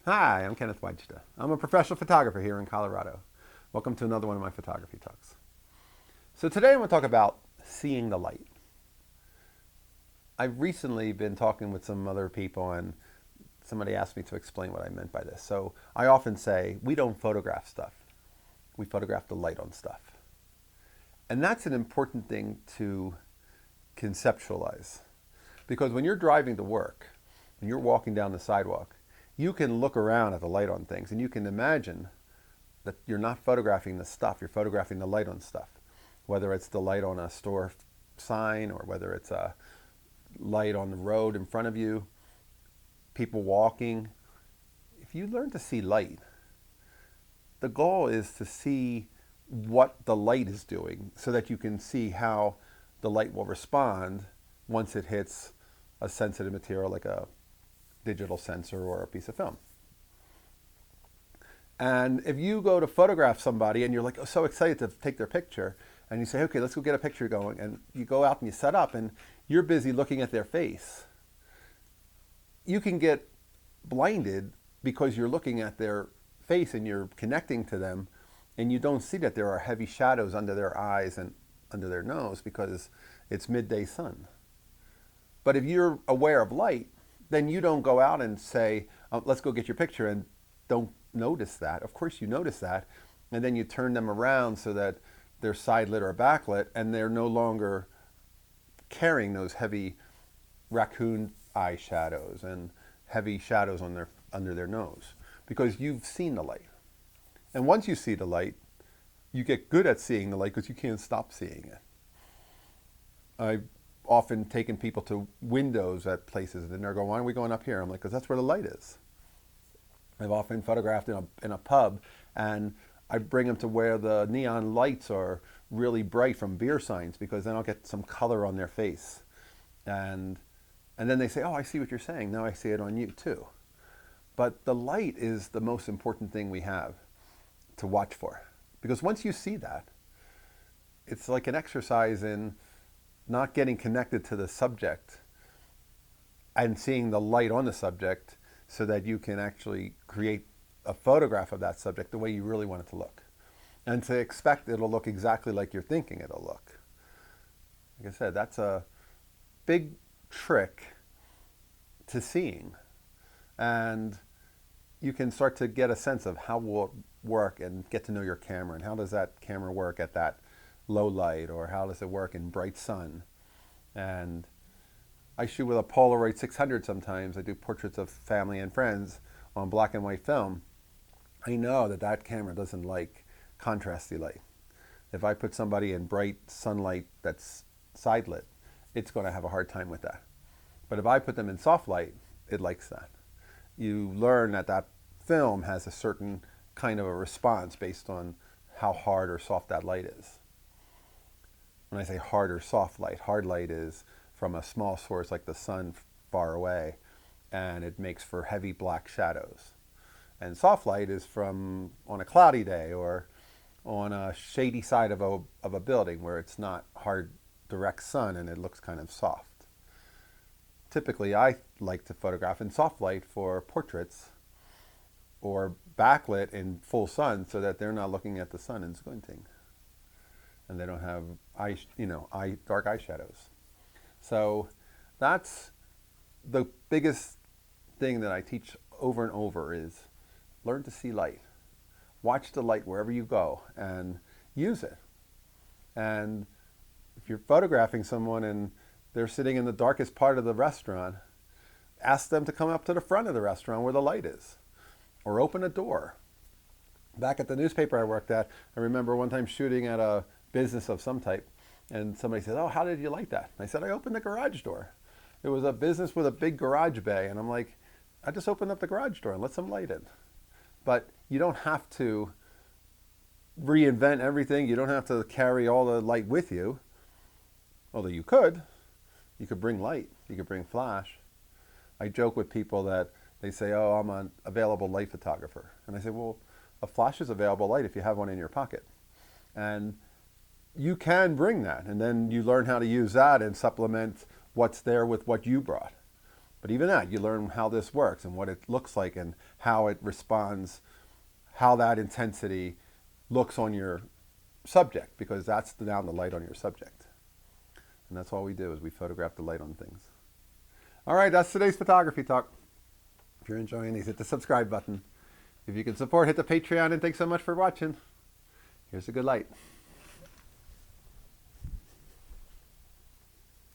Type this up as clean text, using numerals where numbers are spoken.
Hi, I'm Kenneth WAJDA. I'm a professional photographer here in Colorado. Welcome to another one of my photography talks. So today I'm going to talk about seeing the light. I've recently been talking with some other people and somebody asked me to explain what I meant by this. So I often say, we don't photograph stuff. We photograph the light on stuff. And that's an important thing to conceptualize. Because when you're driving to work, when you're walking down the sidewalk, you can look around at the light on things and you can imagine that you're not photographing the stuff, you're photographing the light on stuff. Whether it's the light on a store sign or whether it's a light on the road in front of you, people walking. If you learn to see light, the goal is to see what the light is doing so that you can see how the light will respond once it hits a sensitive material like a digital sensor or a piece of film. And if you go to photograph somebody and you're like so excited to take their picture and you say, okay, let's go get a picture going, and you go out and you set up and you're busy looking at their face, you can get blinded because you're looking at their face and you're connecting to them and you don't see that there are heavy shadows under their eyes and under their nose because it's midday sun. But if you're aware of light, then you don't go out and say, let's go get your picture, and don't notice that. Of course you notice that, and then you turn them around so that they're side lit or backlit, and they're no longer carrying those heavy raccoon eye shadows and heavy shadows on under their nose, because you've seen the light. And once you see the light, you get good at seeing the light because you can't stop seeing it. I've often taken people to windows at places and they're going, why are we going up here? I'm like, because that's where the light is. I've often photographed in a pub and I bring them to where the neon lights are really bright from beer signs, because then I'll get some color on their face. And then they say, oh, I see what you're saying. Now I see it on you too. But the light is the most important thing we have to watch for. Because once you see that, it's like an exercise in not getting connected to the subject and seeing the light on the subject so that you can actually create a photograph of that subject the way you really want it to look. And to expect it'll look exactly like you're thinking it'll look. Like I said, that's a big trick to seeing. And you can start to get a sense of how will it work and get to know your camera and how does that camera work at that low light, or how does it work in bright sun. And I shoot with a Polaroid 600 sometimes. I do portraits of family and friends on black and white film. I know that that camera doesn't like contrasty light. If I put somebody in bright sunlight that's side lit, it's going to have a hard time with that. But if I put them in soft light, it likes that. You learn that that film has a certain kind of a response based on how hard or soft that light is. When I say hard or soft light, hard light is from a small source like the sun far away, and it makes for heavy black shadows. And soft light is from on a cloudy day or on a shady side of a building where it's not hard direct sun and it looks kind of soft. Typically I like to photograph in soft light for portraits or backlit in full sun so that they're not looking at the sun and squinting, and they don't have dark eye shadows. So that's the biggest thing that I teach over and over is learn to see light. Watch the light wherever you go and use it. And if you're photographing someone and they're sitting in the darkest part of the restaurant, ask them to come up to the front of the restaurant where the light is, or open a door. Back at the newspaper I worked at, I remember one time shooting at a business of some type, and somebody said, oh, how did you like that? And I said, I opened the garage door. It was a business with a big garage bay, and I'm like, I just opened up the garage door and let some light in. But you don't have to reinvent everything. You don't have to carry all the light with you, although you could. You could bring light. You could bring flash. I joke with people that they say, oh, I'm an available light photographer. And I say, well, a flash is available light if you have one in your pocket. And you can bring that, and then you learn how to use that and supplement what's there with what you brought. But even that, you learn how this works and what it looks like and how it responds, how that intensity looks on your subject, because that's now the light on your subject. And that's all we do, is we photograph the light on things. All right, that's today's photography talk. If you're enjoying these, hit the subscribe button. If you can support, hit the Patreon, and thanks so much for watching. Here's a good light.